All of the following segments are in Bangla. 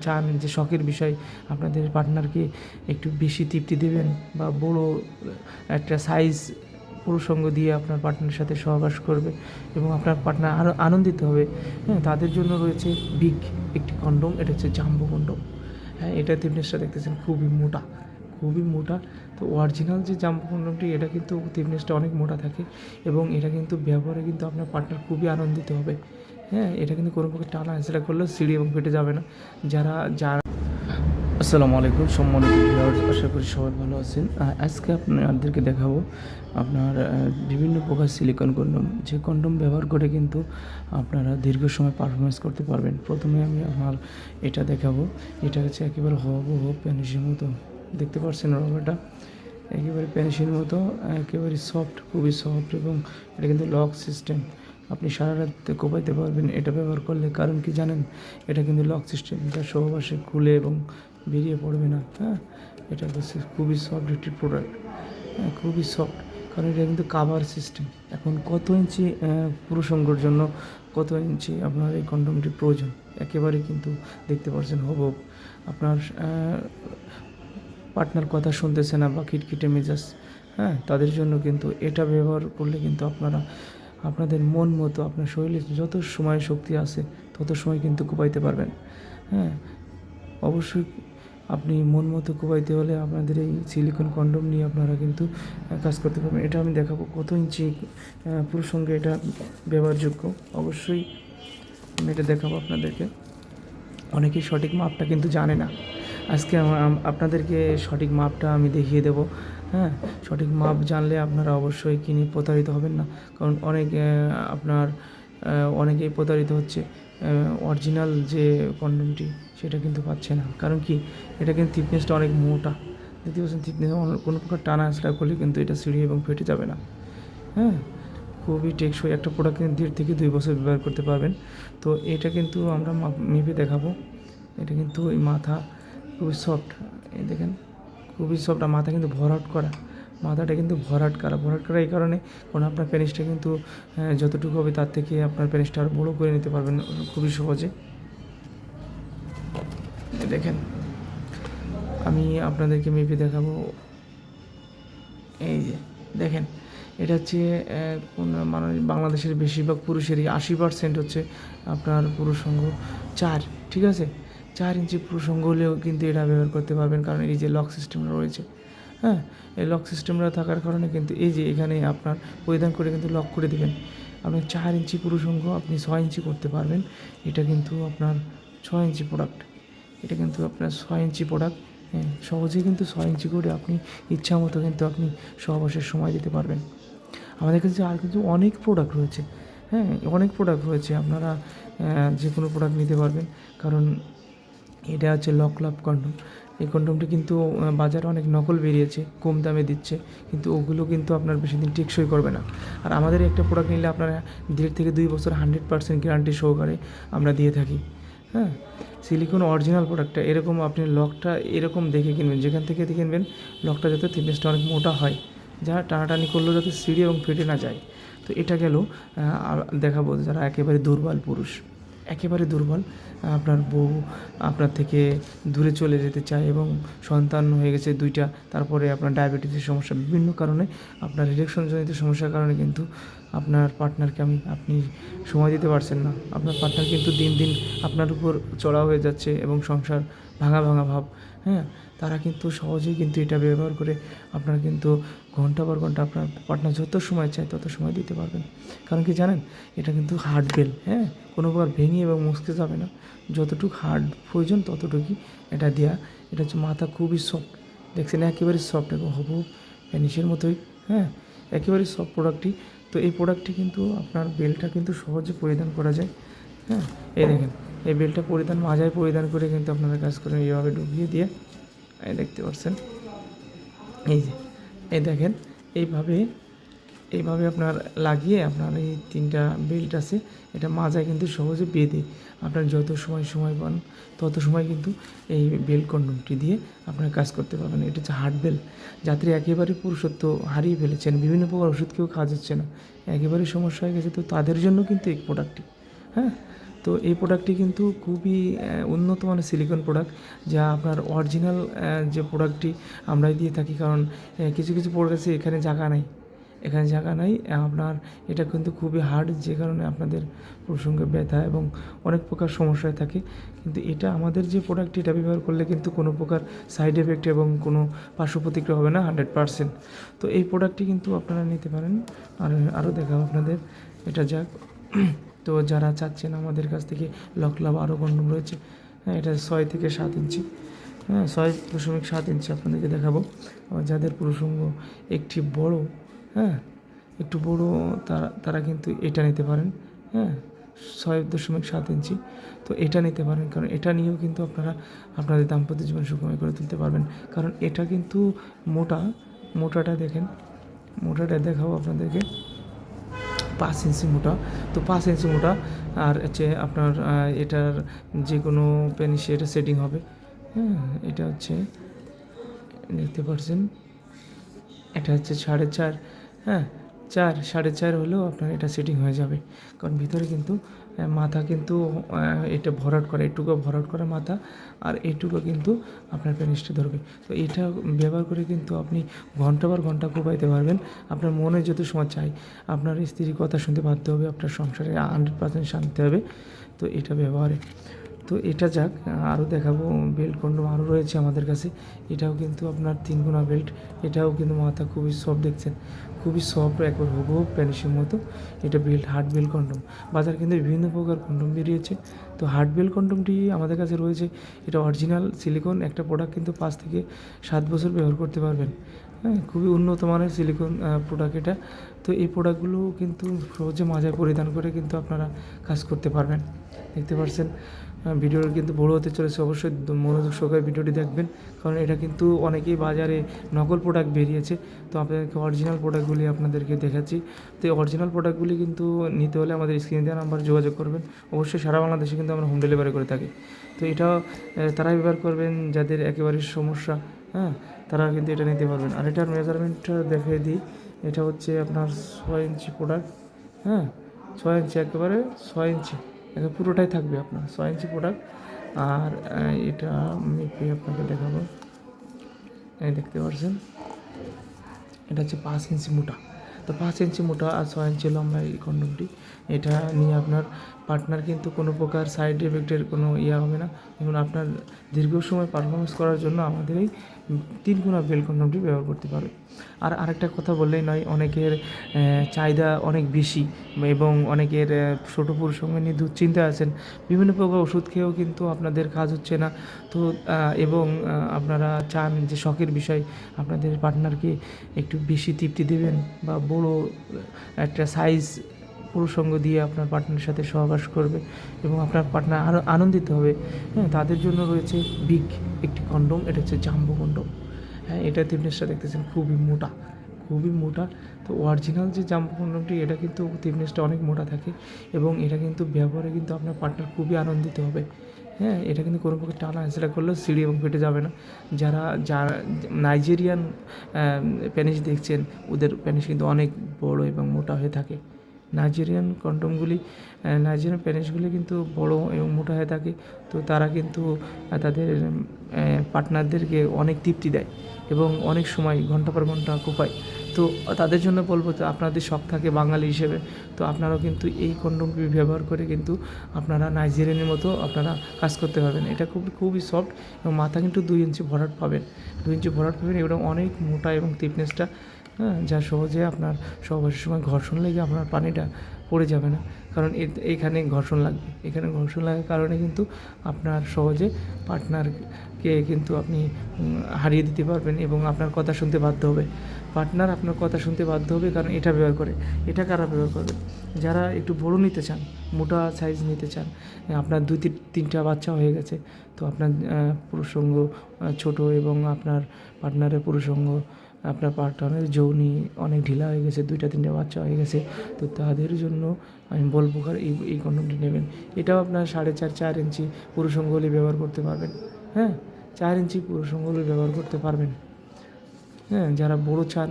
চান যে শখের বিষয় আপনাদের পার্টনারকে একটু বেশি তৃপ্তি দেবেন বা বড় একটা সাইজ পুরুষঙ্গ দিয়ে আপনার পার্টনারের সাথে সহবাস করবে এবং আপনার পার্টনার আরও আনন্দিত হবে, হ্যাঁ, তাদের জন্য রয়েছে বিগ একটি কন্ডোম। এটা হচ্ছে জাম্বো কন্ডোম। হ্যাঁ, এটা থিকনেসটা দেখতেছেন খুবই মোটা, খুবই মোটা। তো অরিজিনাল যে জাম্বো কন্ডোমটি এটা কিন্তু থিকনেসটা অনেক মোটা থাকে এবং এটা কিন্তু ব্যবহারে কিন্তু আপনার পার্টনার খুবই আনন্দিত হবে। হ্যাঁ, এটা কিন্তু কোনো প্রকার টানা হেঁচড়া করলেও সিঁড়ি এবং ফেটে যাবে না। যারা আসসালামু আলাইকুম সম্মানিত ভিউয়ার্স, আশা করি সবাই ভালো আছেন। আজকে আপনাদেরকে দেখাবো আপনার বিভিন্ন প্রকার সিলিকন কন্ডোম, যে কন্ডোম ব্যবহার করে কিন্তু আপনারা দীর্ঘ সময় পারফরমেন্স করতে পারবেন। প্রথমে আমি আমার এটা দেখাবো। এটা হচ্ছে একেবারে হুবহু প্যানিসের মতো, দেখতে পাচ্ছেন রবারটা একেবারে প্যানিসের মতো, একেবারে সফট, খুবই সফট এবং এটা কিন্তু লক সিস্টেম। আপনি সারা রাত কোপাইতে পারবেন এটা ব্যবহার করলে। কারণ কি জানেন, এটা কিন্তু লক সিস্টেম, যা সহবাসে খুলে এবং বেরিয়ে পড়বে না। হ্যাঁ, এটা হচ্ছে খুবই সফট একটি প্রোডাক্ট, হ্যাঁ, খুবই সফট। কারণ এটা কিন্তু কাভার সিস্টেম। এখন কত ইঞ্চি পুরুষঙ্গর জন্য কত ইঞ্চি আপনার এই কন্ডোমটি প্রয়োজন একেবারে কিন্তু দেখতে পাচ্ছেন হুবহু। আপনার পার্টনার কথা শুনতেছে না বা খিটখিটে মেজাজ, হ্যাঁ, তাদের জন্য কিন্তু এটা ব্যবহার করলে কিন্তু আপনারা আপনাদের মন মতো আপনার শরীরে যত সময় শক্তি আছে তত সময় কিন্তু কোপাইতে পারবেন। হ্যাঁ, অবশ্যই আপনি মন মতো কোপাইতে হলে আপনাদের এই সিলিকন কন্ডোম নিয়ে আপনারা কিন্তু কাজ করতে পারবেন। এটা আমি দেখাবো কত ইঞ্চি পুরুষ সঙ্গে এটা ব্যবহারযোগ্য। অবশ্যই আমি এটা দেখাবো আপনাদেরকে। অনেকেই সঠিক মাপটা কিন্তু জানে না। আজকে আপনাদেরকে সঠিক মাপটা আমি দেখিয়ে দেব। হ্যাঁ, সঠিক মাপ জানলে আপনারা অবশ্যই কিনে প্রতারিত হবেন না। কারণ অনেকেই প্রতারিত হচ্ছে। অরিজিনাল যে কন্ডোমটি সেটা কিন্তু পাচ্ছে না। কারণ কি, এটা কিন্তু থিকনেসটা অনেক মোটা, দেখতে পাচ্ছেন। থিকনেস কোনো প্রকার টানা আঁচড়া করলে কিন্তু এটা ছিঁড়ে এবং ফেটে যাবে না। হ্যাঁ, খুবই টেকসই একটা প্রোডাক্ট, কিন্তু 1.5 থেকে 2 বছর ব্যবহার করতে পারবেন। তো এটা কিন্তু আমরা মেপে দেখাবো। এটা কিন্তু ওই মাথা খুবই সফট, এই দেখেন খুবই সফট। আর মাথা কিন্তু ভরাট করা, মাথাটা কিন্তু ভরাট করা এই কারণে, কারণ আপনার পেনিসটা কিন্তু যতটুকু হবে তার থেকে আপনার পেনিসটা আরও বড়ো করে নিতে পারবেন খুবই সহজে। দেখেন আমি আপনাদেরকে মেপে দেখাবো। এই যে দেখেন, এটা হচ্ছে বাংলাদেশের বেশিরভাগ পুরুষেরই 80% হচ্ছে আপনার পুরুষঙ্গ 4, ঠিক আছে। 4 ইঞ্চি পুরুষঙ্গ হলেও কিন্তু এটা ব্যবহার করতে পারবেন, কারণ এই যে লক সিস্টেমটা রয়েছে। হ্যাঁ, এই লক সিস্টেমটা থাকার কারণে কিন্তু এই যে এখানে আপনার পরিধান করে কিন্তু লক করে দেবেন। আপনি 4 ইঞ্চি পুরুষঙ্গ আপনি 6 ইঞ্চি করতে পারবেন। এটা কিন্তু আপনার 6 ইঞ্চি প্রোডাক্ট। এটা কিন্তু আপনার 6 ইঞ্চি প্রোডাক্ট। হ্যাঁ, সহজেই কিন্তু 6 ইঞ্চি করে আপনি ইচ্ছা মতো কিন্তু আপনি সহবাসের সময় দিতে পারবেন। আমাদের কাছে আর কিন্তু অনেক প্রোডাক্ট রয়েছে। হ্যাঁ, অনেক প্রোডাক্ট রয়েছে, আপনারা যে কোনো প্রোডাক্ট নিতে পারবেন। কারণ এটা হচ্ছে লক লাভ কন্ডোম। এই কন্ডোমটি কিন্তু বাজারে অনেক নকল বেরিয়েছে, কম দামে দিচ্ছে, কিন্তু ওগুলো কিন্তু আপনার বেশি দিন টেকসই করবে না। আর আমাদের একটা প্রোডাক্ট নিলে আপনারা 1.5 থেকে 2 বছর 100% গ্যারান্টি সহকারে আমরা দিয়ে থাকি। হ্যাঁ, সিলিকন অরিজিনাল প্রোডাক্টটা এরকম, আপনি লকটা এরকম দেখে কিনবেন, যেখান থেকে কিনবেন লকটা যাতে থিকনেসটা অনেক মোটা হয়, যা টানাটানি করলেও যাতে ছিঁড়ে এবং ফেটে না যায়। তো এটা গেল। দেখাবো যারা একেবারে দুর্বল পুরুষ, একেবারে দুর্বল, আপনার বউ আপনার থেকে দূরে চলে যেতে চায় এবং সন্তান হয়ে গেছে 2টা, তারপরে আপনার ডায়াবেটিসের সমস্যা, বিভিন্ন কারণে আপনার ইরেকশনজনিত সমস্যার কারণে কিন্তু আপনার পার্টনারকে আপনি সময় দিতে পারছেন না। আপনার পার্টনার কিন্তু দিন দিন আপনার উপর চড়া হয়ে যাচ্ছে এবং সংসার ভাঙা ভাব। হ্যাঁ, তারা কিন্তু সহজেই কিন্তু এটা ব্যবহার করে আপনার কিন্তু ঘন্টা পর ঘন্টা আপনার পার্টনার যত সময় চায় তত সময় দিতে পারবেন। কারণ কি জানেন, এটা কিন্তু হার্ড বেল। হ্যাঁ, কোনো প্রকার ভেঙে এবং মুছতে যাবে না। যতটুকু হার্ড প্রয়োজন ততটুকুই এটা দেওয়া। এটা হচ্ছে মাথা খুবই সফট, দেখছেন একেবারে সফট এবং হুবহু প্যানিসের মতোই। হ্যাঁ, একেবারে সফট প্রোডাক্টটি। তো এই প্রোডাক্টটি কিন্তু আপনার বেল্টটা কিন্তু সহজে পরিধান করা যায়। হ্যাঁ, এই দেখেন, এই বেল্টটা মাজায় পরিধান করে কিন্তু আপনারা কাজ করেন, এইভাবে ঢুকিয়ে দিয়ে এই দেখতে পাচ্ছেন। এই যে এই দেখেন, এইভাবে আপনার লাগিয়ে আপনার এই 3টা বেল্ট আছে, এটা মাজায় কিন্তু সহজে বেঁধে আপনার যত সময় পান তত সময় কিন্তু এই বেল্ট কন্ডোমটি দিয়ে আপনার কাজ করতে পারবেন। এটা হচ্ছে হার্ড বেল্ট। যাত্রী একেবারে পুরুষত্ব হারিয়ে ফেলেছেন, বিভিন্ন প্রকার ওষুধ কেউ খাওয়া যাচ্ছে না, একেবারে সমস্যা হয়ে গেছে, তো তাদের জন্য কিন্তু এই প্রোডাক্টটি। হ্যাঁ, তো এই প্রোডাক্টটি কিন্তু খুবই উন্নত মানের সিলিকন প্রোডাক্ট, যা আপনার অরিজিনাল যে প্রোডাক্টটি আমরাই দিয়ে থাকি। কারণ কিছু কিছু প্রোডাক্ট আছে এখানে জায়গা নাই, আপনার এটা কিন্তু খুবই হার্ড, যে কারণে আপনাদের প্রসঙ্গে ব্যথা এবং অনেক প্রকার সমস্যায় থাকে। কিন্তু এটা আমাদের যে প্রোডাক্ট, এটা ব্যবহার করলে কিন্তু কোনো প্রকার সাইড এফেক্ট এবং কোনো পার্শ্ব প্রতিক্রিয়া হবে না 100%। তো এই প্রোডাক্টটি কিন্তু আপনারা নিতে পারেন। আর আরও দেখাবো আপনাদের, এটা যাক। তো যারা চাচ্ছেন আমাদের কাছ থেকে লকলাভ আরও কন্ডম রয়েছে, হ্যাঁ, এটা 6 থেকে 7 ইঞ্চি, হ্যাঁ 6.7 ইঞ্চি আপনাদেরকে দেখাবো। যাদের প্রসঙ্গ একটি বড়, হ্যাঁ একটু বড়, তারা কিন্তু এটা নিতে পারেন, হ্যাঁ 6.7 ইঞ্চি। তো এটা নিতে পারেন, কারণ এটা নিয়েও কিন্তু আপনারা আপনাদের দাম্পত্য জীবন সুখময় করে তুলতে পারবেন। কারণ এটা কিন্তু মোটাটা দেখেন, মোটাটা দেখাবো আপনাদেরকে, 5 ইঞ্চি মোটা। তো 5 ইঞ্চি মোটা, আর হচ্ছে আপনার এটার যে কোনো পেনিসে এটা সেটিং হবে, হ্যাঁ এটা হচ্ছে দেখতে পাচ্ছেন, এটা হচ্ছে 4.5, হ্যাঁ 4.5 হলেও আপনার এটা সেটিং হয়ে যাবে। কারণ ভিতরে কিন্তু মাথা কিন্তু এটা ভরাট করে, এটুকু ভরাট করা মাথা, আর এইটুকু কিন্তু আপনার পেনিসটা ধরবে। তো এটা ব্যবহার করে কিন্তু আপনি ঘন্টা পর ঘন্টা কোপাইতে পারবেন। আপনার মনে যত সময় চাই, আপনার স্ত্রীর কথা শুনতে বাধ্য হবে, আপনার সংসারে 100% শান্তি হবে। তো এটা ব্যবহারে, তো এটা যাক। আরও দেখাবো বেল্ট কন্ডম আরও রয়েছে আমাদের কাছে। এটাও কিন্তু আপনার 3 গুণা বেল্ট, এটাও কিন্তু মাথা খুবই সফট, দেখছেন খুবই সফট, একবার হুবহু প্যানিসের মতো। এটা বেল্ট, হার্ড বেল্ট কন্ডম। বাজার কিন্তু বিভিন্ন প্রকার কন্ডম বেরিয়েছে। তো হার্ড বেল্ট কন্ডমটি আমাদের কাছে রয়েছে, এটা অরিজিনাল সিলিকন একটা প্রোডাক্ট, কিন্তু 5 থেকে 7 বছর ব্যবহার করতে পারবেন, হ্যাঁ খুবই উন্নত মানের সিলিকন প্রোডাক্ট এটা। তো এই প্রোডাক্টগুলো কিন্তু সহজে মাজায় পরিধান করে কিন্তু আপনারা কাজ করতে পারবেন। দেখতে পাচ্ছেন ভিডিওটা কিন্তু বড় হতে চলেছে, অবশ্যই মনোযোগ সহকারে ভিডিওটি দেখবেন। কারণ এটা কিন্তু অনেকেই বাজারে নকল প্রোডাক্ট বেরিয়েছে, তো আপনাদেরকে অরিজিনাল প্রোডাক্টগুলি আপনাদেরকে দেখাচ্ছি। তো এই অরিজিনাল প্রোডাক্টগুলি কিন্তু নিতে হলে আমাদের স্ক্রিনে দেওয়া নাম্বারে যোগাযোগ করবেন। অবশ্যই সারা বাংলাদেশে কিন্তু আমরা হোম ডেলিভারি করে থাকি। তো এটাও তারাই ব্যবহার করবেন যাদের একেবারে সমস্যা, হ্যাঁ তারা কিন্তু এটা নিতে পারবেন। আর এটার মেজারমেন্টটা দেখিয়ে দিই, এটা হচ্ছে আপনার 6 ইঞ্চি প্রোডাক্ট, হ্যাঁ 6 ইঞ্চি, একেবারে 6 ইঞ্চি, এটা পুরোটাই থাকবে আপনার 6 ইঞ্চি প্রোডাক্ট। আর এটা মেপে আপনাকে দেখাবো, এই দেখতে পাচ্ছেন এটা হচ্ছে 5 ইঞ্চি মোটা। তো 5 ইঞ্চি মোটা আর 6 ইঞ্চি লম্বা এই কন্ডমটি, এটা নিয়ে আপনার পার্টনার কিন্তু কোনো প্রকার সাইড এফেক্টের কোনো হবে না, এবং আপনার দীর্ঘ সময় পারফরমেন্স করার জন্য আমাদের এই 3 গুণা বেল্ট কন্ডমটি ব্যবহার করতে পারে। আর আরেকটা কথা বললেই নয়, অনেকের চাহিদা অনেক বেশি, এবং অনেকের ছোটো পুরুষ সঙ্গে নিয়ে দুশ্চিন্তায় আছেন, বিভিন্ন প্রকার ওষুধ খেয়েও কিন্তু আপনাদের কাজ হচ্ছে না। তো এবং আপনারা চান যে শখের বিষয় আপনাদের পার্টনারকে একটু বেশি তৃপ্তি দেবেন, বা বড় একটা সাইজ পুরুষঙ্গ দিয়ে আপনার পার্টনারের সাথে সহবাস করবে এবং আপনার পার্টনার আরও আনন্দিত হবে, হ্যাঁ তাদের জন্য রয়েছে বিগ একটি কন্ডম, এটা হচ্ছে জাম্বো কন্ডম। হ্যাঁ এটা থিকনেসটা দেখতেছেন খুবই মোটা, খুবই মোটা। তো অরিজিনাল যে জাম্বো কন্ডমটি, এটা কিন্তু থিকনেসটা অনেক মোটা থাকে, এবং এটা কিন্তু ব্যবহারে কিন্তু আপনার পার্টনার খুবই আনন্দিত হবে। হ্যাঁ এটা কিন্তু কোনো প্রকার টানা হেঁচড়া করলেও সিঁড়ি এবং ফেটে যাবে না। যারা নাইজেরিয়ান প্যানিস দেখছেন, ওদের প্যানিস কিন্তু অনেক বড় এবং মোটা হয়ে থাকে। নাইজেরিয়ান প্যানিসগুলি কিন্তু বড় এবং মোটা হয়ে থাকে। তো তারা কিন্তু তাদের পার্টনারদেরকে অনেক তৃপ্তি দেয় এবং অনেক সময় ঘন্টা পর ঘন্টা কোপায়। তো তাদের জন্য বলবো, যে আপনাদের শখ থাকে বাঙালি হিসেবে, তো আপনারাও কিন্তু এই কন্ডমটি ব্যবহার করে কিন্তু আপনারা নাইজেরিয়ানের মতো আপনারা কাজ করতে পারবেন। এটা খুবই সফট, এবং মাথা কিন্তু 2 ইঞ্চি ভরাট পাবেন, 2 ইঞ্চি ভরাট পাবেন, এবং অনেক মোটা এবং থিকনেসটা, হ্যাঁ যা সহজে আপনার সহবাসের সময় ঘর্ষণ লেগে আপনার পানিটা পড়ে যাবে না। কারণ এখানে ঘর্ষণ লাগবে, এখানে ঘর্ষণ লাগার কারণে কিন্তু আপনার সহজে পার্টনারকে কিন্তু আপনি হারিয়ে দিতে পারবেন, এবং আপনার কথা শুনতে বাধ্য হবে। পার্টনার আপনার কথা শুনতে বাধ্য হবে, কারণ এটা ব্যবহার করে। এটা কারা ব্যবহার করবে? যারা একটু বড় নিতে চান, মোটা সাইজ নিতে চান, আপনার 2-3টা বাচ্চা হয়ে গেছে, তো আপনার পুরুষঙ্গ ছোট, এবং আপনার পার্টনারের পুরুষঙ্গ, আপনার পার্টনারের যৌনি অনেক ঢিলা হয়ে গেছে, 2-3টা বাচ্চা হয়ে গেছে, তো তাদের জন্য আমি বলবো এই কন্ডমটি নেবেন। এটাও আপনার 4.5 ইঞ্চি পুরুষঙ্গ হলে ব্যবহার করতে পারবেন, হ্যাঁ 4 ইঞ্চি পুরুষঙ্গ হলে ব্যবহার করতে পারবেন। হ্যাঁ যারা বড় চান,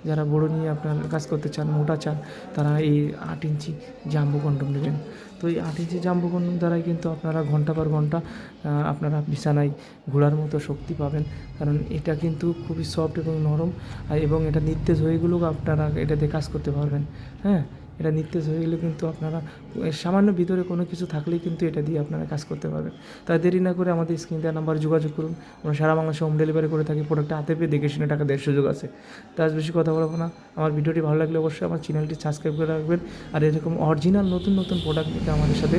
যারা বড় নিয়ে আপনার কাজ করতে চান, মোটা চান, তারা এই 8 ইঞ্চি জাম্বো কন্ডম নেবেন। তো এই 8 ইঞ্চি জাম্বো কন্ডম দ্বারাই কিন্তু আপনারা ঘন্টা পর ঘন্টা আপনারা বিছানায় ঘোরার মতো শক্তি পাবেন, কারণ এটা কিন্তু খুবই সফট এবং নরম, এবং এটা নিত্তেজ হয়ে গেলেও আপনারা এটা দিয়ে কাজ করতে পারবেন। হ্যাঁ, এটা নিত্তেজ হয়ে গেলে কিন্তু আপনারা সামান্য ভিতরে কোনো কিছু থাকলেই কিন্তু এটা দিয়ে আপনারা কাজ করতে পারবেন। তাই দেরি না করে আমাদের স্ক্রিন দেওয়া নাম্বারে যোগাযোগ করুন। আমরা সারা বাংলাদেশে হোম ডেলিভারি করে থাকি। প্রোডাক্টটা হাতে পেয়ে দেখে শুনে টাকা দেওয়ার সুযোগ আছে। তাই আজ বেশি কথা বলবো না। আমার ভিডিওটি ভালো লাগলে অবশ্যই আমার চ্যানেলটি সাবস্ক্রাইব করে রাখবেন, আর এরকম অরিজিনাল নতুন নতুন প্রোডাক্ট নিতে আমাদের সাথে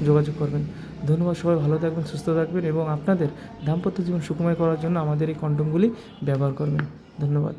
যোগাযোগ করবেন। ধন্যবাদ। সবাই ভালো থাকবেন, সুস্থ থাকবেন এবং আপনাদের দাম্পত্য জীবন সুখময় করার জন্য আমাদের এই কন্ডমগুলি ব্যবহার করবেন। ধন্যবাদ।